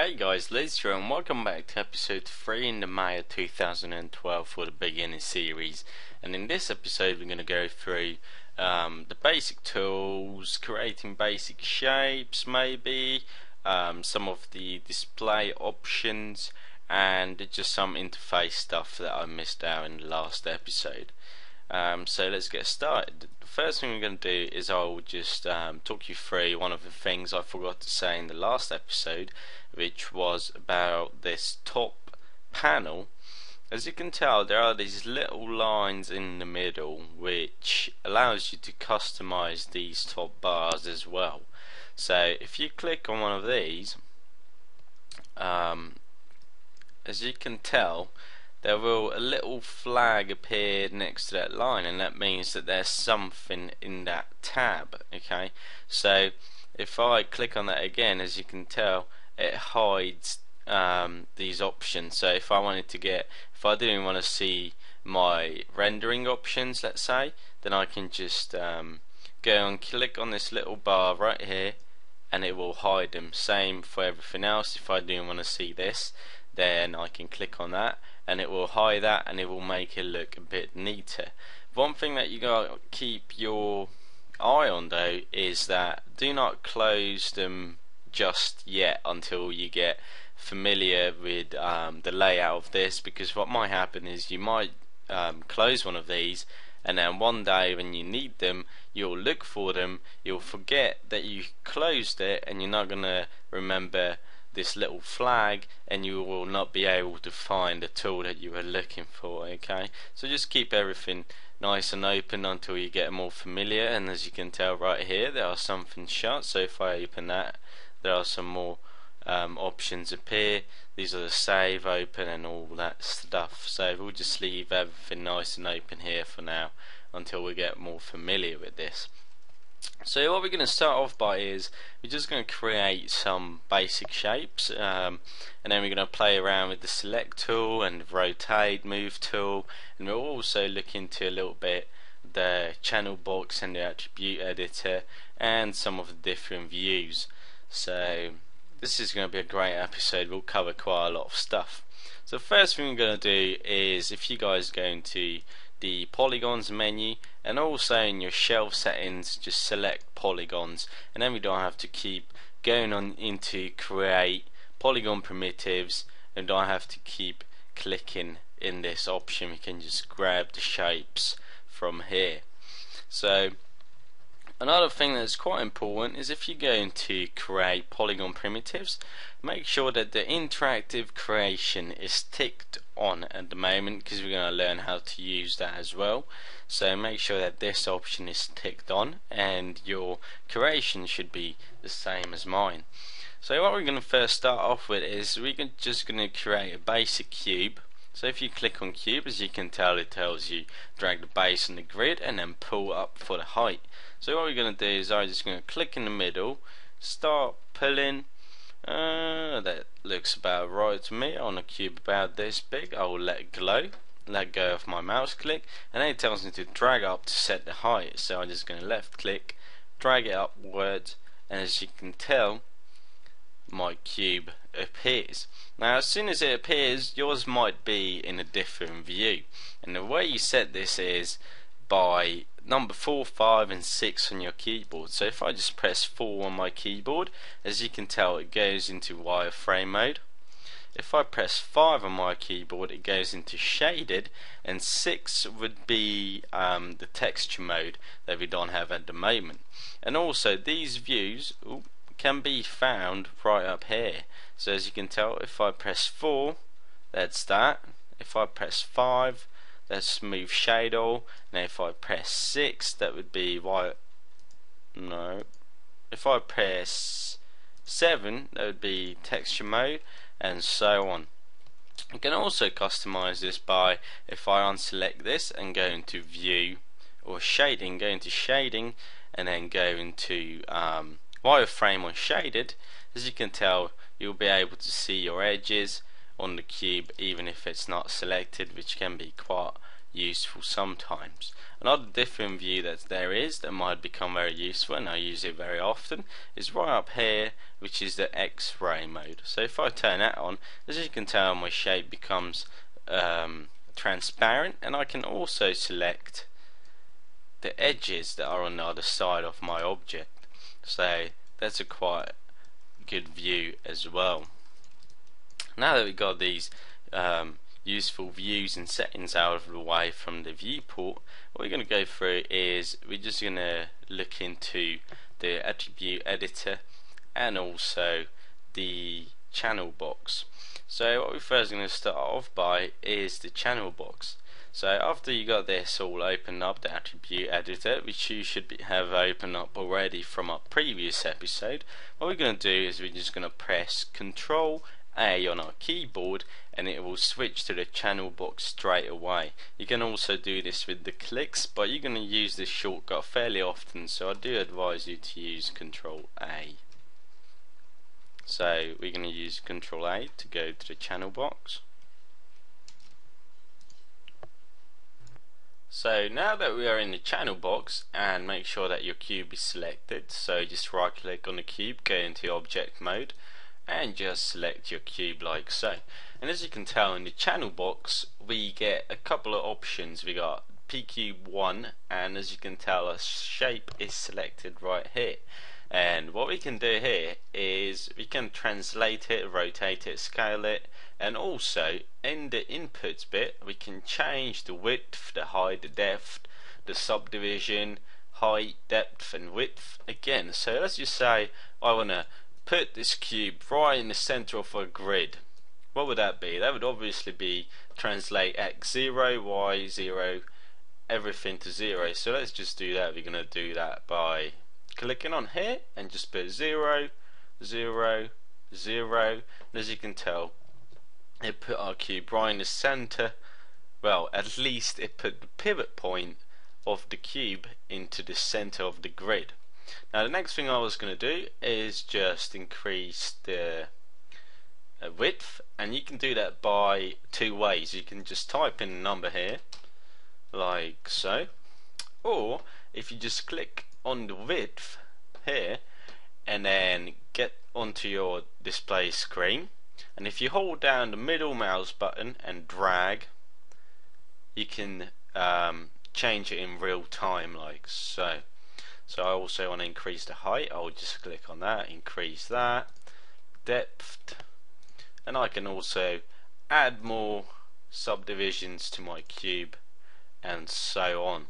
Hey guys, Liz here and welcome back to episode 3 in the May of 2012 for the beginner series. And in this episode we're going to go through the basic tools, creating basic shapes maybe, some of the display options, and just some interface stuff that I missed out in the last episode. So let's get started. The first thing we're going to do is I'll just talk you through one of the things I forgot to say in the last episode, which was about this top panel. As you can tell, there are these little lines in the middle which allows you to customize these top bars as well. So if you click on one of these, as you can tell, there will a little flag appear next to that line, and that means that there's something in that tab. Okay, so if I click on that again, as you can tell, it hides these options. So if I didn't want to see my rendering options, let's say, then I can just go and click on this little bar right here and it will hide them. Same for everything else. If I didn't want to see this, then I can click on that and it will hide that, and it will make it look a bit neater. One thing that you gotta keep your eye on though is that do not close them just yet until you get familiar with the layout of this, because what might happen is you might close one of these, and then one day when you need them, you'll look for them, you'll forget that you closed it, and you're not gonna remember this little flag, and you will not be able to find the tool that you were looking for. Okay, so just keep everything nice and open until you get more familiar. And as you can tell right here, there are something shut, so if I open that, there are some more options appear. These are the save, open, and all that stuff. So we'll just leave everything nice and open here for now until we get more familiar with this. So what we're going to start off by is we're just going to create some basic shapes, and then we're going to play around with the select tool and the rotate move tool, and we'll also look into a little bit the channel box and the attribute editor and some of the different views. So this is going to be a great episode. We'll cover quite a lot of stuff. So the first thing we're going to do is, if you guys go into the polygons menu, and also in your shelf settings, just select polygons, and then we don't have to keep going on into create polygon primitives, and don't have to keep clicking in this option. We can just grab the shapes from here. So another thing that's quite important is if you go into create polygon primitives, make sure that the interactive creation is ticked on at the moment, because we're going to learn how to use that as well. So make sure that this option is ticked on, and your creation should be the same as mine. So what we're going to first start off with is we're just going to create a basic cube. So if you click on cube, as you can tell, it tells you drag the base on the grid and then pull up for the height. So what we're going to do is I'm just going to click in the middle, start pulling. That looks about right to me. On a cube about this big, I will let go of my mouse click, and then it tells me to drag up to set the height. So I'm just going to left click, drag it upwards, and as you can tell, my cube appears. Now as soon as it appears, yours might be in a different view, and the way you set this is by number 4, 5 and 6 on your keyboard. So if I just press 4 on my keyboard, as you can tell, it goes into wireframe mode. If I press 5 on my keyboard, it goes into shaded, and 6 would be the texture mode that we don't have at the moment. And also these views can be found right up here. So as you can tell, if I press 4, that's that. If I press 5, that's smooth shade all. Now if I press 6, that would be if I press 7, that would be texture mode, and so on. You can also customize this by, if I unselect this and go into view or shading, go into shading and then go into wireframe or shaded, as you can tell, you'll be able to see your edges on the cube even if it's not selected, which can be quite useful sometimes. Another different view that there is that might become very useful, and I use it very often, is right up here, which is the X-ray mode. So if I turn that on, as you can tell, my shape becomes transparent, and I can also select the edges that are on the other side of my object. So that's a quite good view as well. Now that we've got these useful views and settings out of the way from the viewport, what we're going to go through is we're just going to look into the attribute editor and also the channel box. So what we're first going to start off by is the channel box. So after you got this all opened up, the attribute editor, which you should have opened up already from our previous episode, what we're going to do is we're just going to press Control A on our keyboard, and it will switch to the channel box straight away. You can also do this with the clicks, but you're going to use this shortcut fairly often, so I do advise you to use Control A. So we're going to use Control A to go to the channel box. So now that we are in the channel box, and make sure that your cube is selected, so just right click on the cube, go into object mode, and just select your cube like so. And as you can tell, in the channel box we get a couple of options. We got pcube1, and as you can tell, a shape is selected right here. And what we can do here is we can translate it, rotate it, scale it, and also in the inputs bit we can change the width, the height, the depth, the subdivision, height, depth and width again. So let's just say I want to put this cube right in the center of a grid. What would that be? That would obviously be translate x0, y0, everything to 0. So let's just do that. We're going to do that by clicking on here and just put 0, 0, 0, and as you can tell, it put our cube right in the center. Well, at least it put the pivot point of the cube into the center of the grid. Now the next thing I was going to do is just increase the width, and you can do that by two ways. You can just type in a number here like so, or if you just click on the width here and then get onto your display screen, and if you hold down the middle mouse button and drag, you can change it in real time like so. So I also want to increase the height. I'll just click on that, increase that, depth, and I can also add more subdivisions to my cube and so on.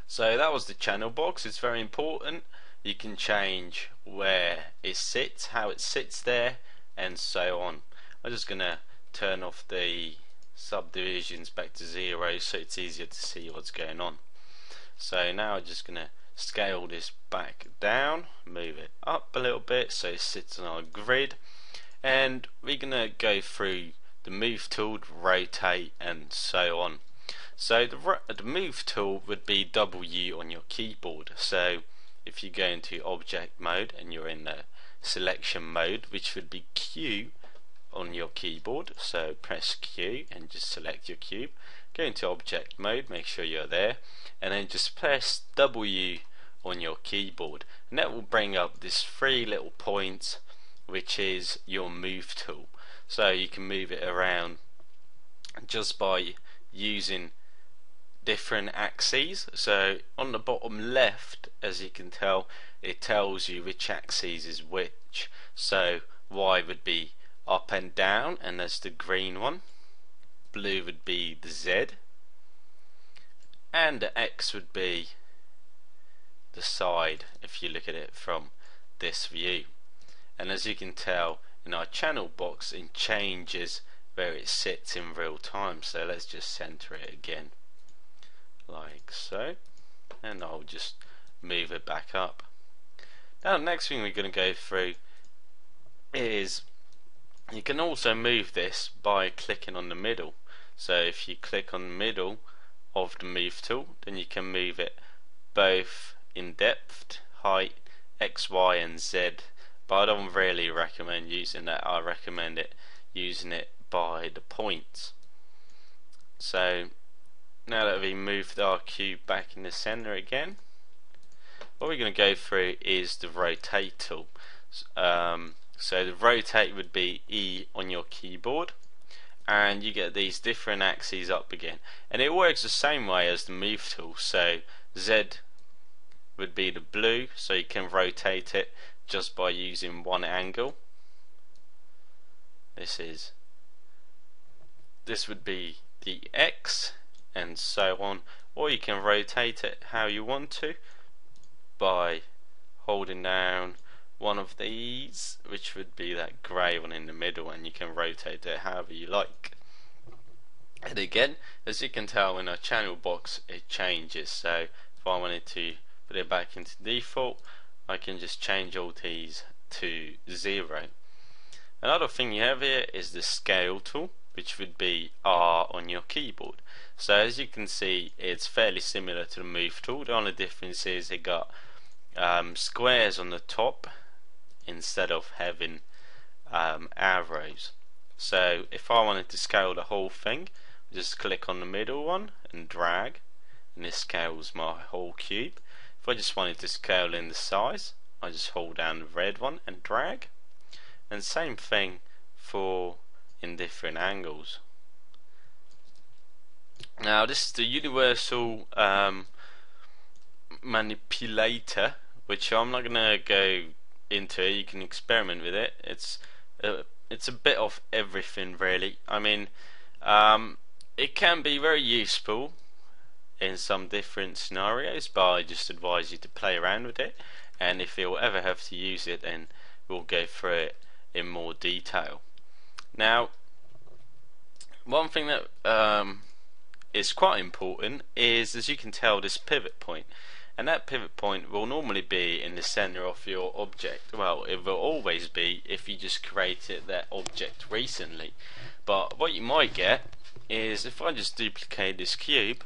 So that was the channel box. It's very important. You can change where it sits, how it sits there, and so on. I'm just going to turn off the subdivisions back to 0 so it's easier to see what's going on. So now I'm just going to scale this back down, move it up a little bit so it sits on our grid, and we're going to go through the move tool, rotate, and so on. So the move tool would be W on your keyboard. So if you go into object mode and you're in the selection mode, which would be Q on your keyboard, so press Q and just select your cube, go into object mode, make sure you're there, and then just press W on your keyboard, and that will bring up this three little points, which is your move tool. So you can move it around just by using different axes. So on the bottom left, as you can tell, it tells you which axis is which. So Y would be up and down, and that's the green one. Blue would be the Z, and the X would be the side if you look at it from this view. And as you can tell, in our channel box it changes where it sits in real time. So let's just center it again like so, and I'll just move it back up. Now the next thing we're going to go through is you can also move this by clicking on the middle. So if you click on the middle of the move tool, then you can move it both in depth, height, X, Y and Z, but I don't really recommend using that. I recommend using it by the points. So now that we moved our cube back in the center again, what we're going to go through is the rotate tool. So the rotate would be E on your keyboard, and you get these different axes up again, and it works the same way as the move tool. So Z would be the blue, so you can rotate it just by using one angle. This would be the X, and so on, or you can rotate it how you want to by holding down one of these, which would be that grey one in the middle, and you can rotate it however you like. And again, as you can tell in our channel box, it changes. So if I wanted to put it back into default, I can just change all these to 0. Another thing you have here is the scale tool, which would be R on your keyboard. So as you can see, it's fairly similar to the move tool. The only difference is it got squares on the top instead of having arrows. So if I wanted to scale the whole thing, just click on the middle one and drag, and this scales my whole cube. If I just wanted to scale in the size, I just hold down the red one and drag, and same thing for in different angles. Now this is the universal manipulator, which I'm not gonna go into. You can experiment with it. It's a bit of everything really. I mean, it can be very useful in some different scenarios, but I just advise you to play around with it, and if you'll ever have to use it, then we'll go through it in more detail. Now, one thing that is quite important is, as you can tell, this pivot point, and that pivot point will normally be in the center of your object. Well, it will always be if you just created that object recently, but what you might get is if I just duplicate this cube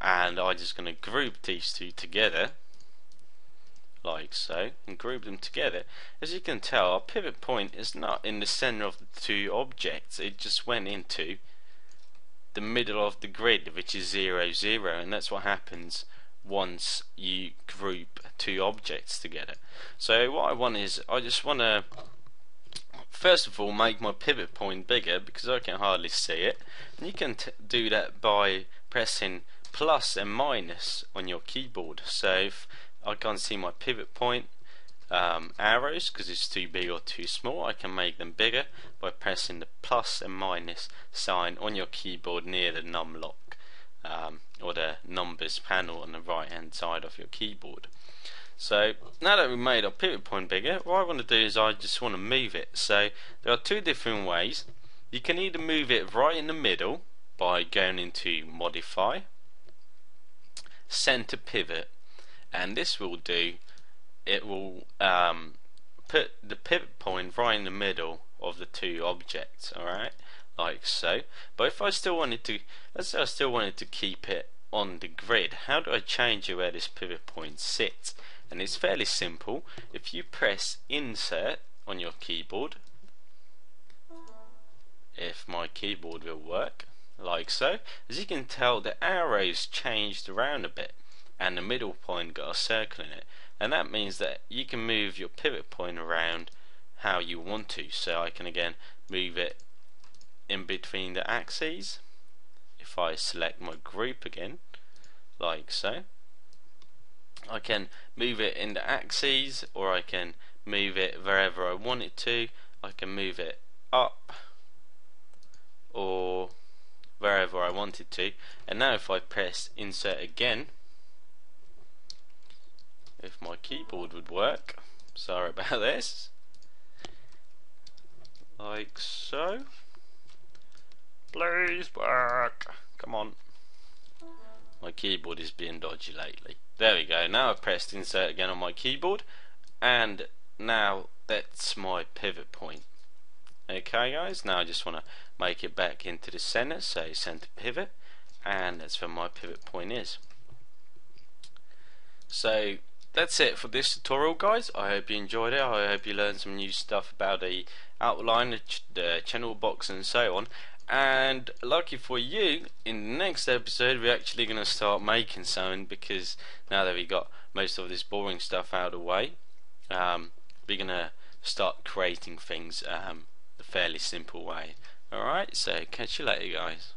and I'm just going to group these two together like so, and group them together, as you can tell, our pivot point is not in the center of the two objects. It just went into the middle of the grid, which is 0, 0, and that's what happens once you group two objects together. So what I want is, I just want to first of all make my pivot point bigger because I can hardly see it, and you can do that by pressing plus and minus on your keyboard. So if I can't see my pivot point arrows because it's too big or too small, I can make them bigger by pressing the plus and minus sign on your keyboard near the num lock or the numbers panel on the right hand side of your keyboard. So now that we've made our pivot point bigger, what I want to do is I just want to move it. So there are two different ways. You can either move it right in the middle by going into modify, center pivot, and this will do, it will put the pivot point right in the middle of the two objects, alright, like so. But if I still wanted to, let's say I still wanted to keep it on the grid, how do I change where this pivot point sits? And it's fairly simple. If you press insert on your keyboard, if my keyboard will work, like so, as you can tell, the arrows changed around a bit and the middle point got a circle in it, and that means that you can move your pivot point around how you want to. So I can again move it in between the axes. If I select my group again, like so, I can move it in the axes, or I can move it wherever I want it to. I can move it up or wherever I want it to. And now if I press insert again, if my keyboard would work, sorry about this, like so, please work, come on, my keyboard is being dodgy lately. There we go, now I've pressed insert again on my keyboard, and now that's my pivot point. Okay guys, now I just want to make it back into the center, so center pivot, and that's where my pivot point is. So that's it for this tutorial guys. I hope you enjoyed it. I hope you learned some new stuff about the outline, the channel box and so on. And lucky for you, in the next episode we're actually going to start making something, because now that we got most of this boring stuff out of the way, we're going to start creating things a fairly simple way. Alright, so catch you later guys.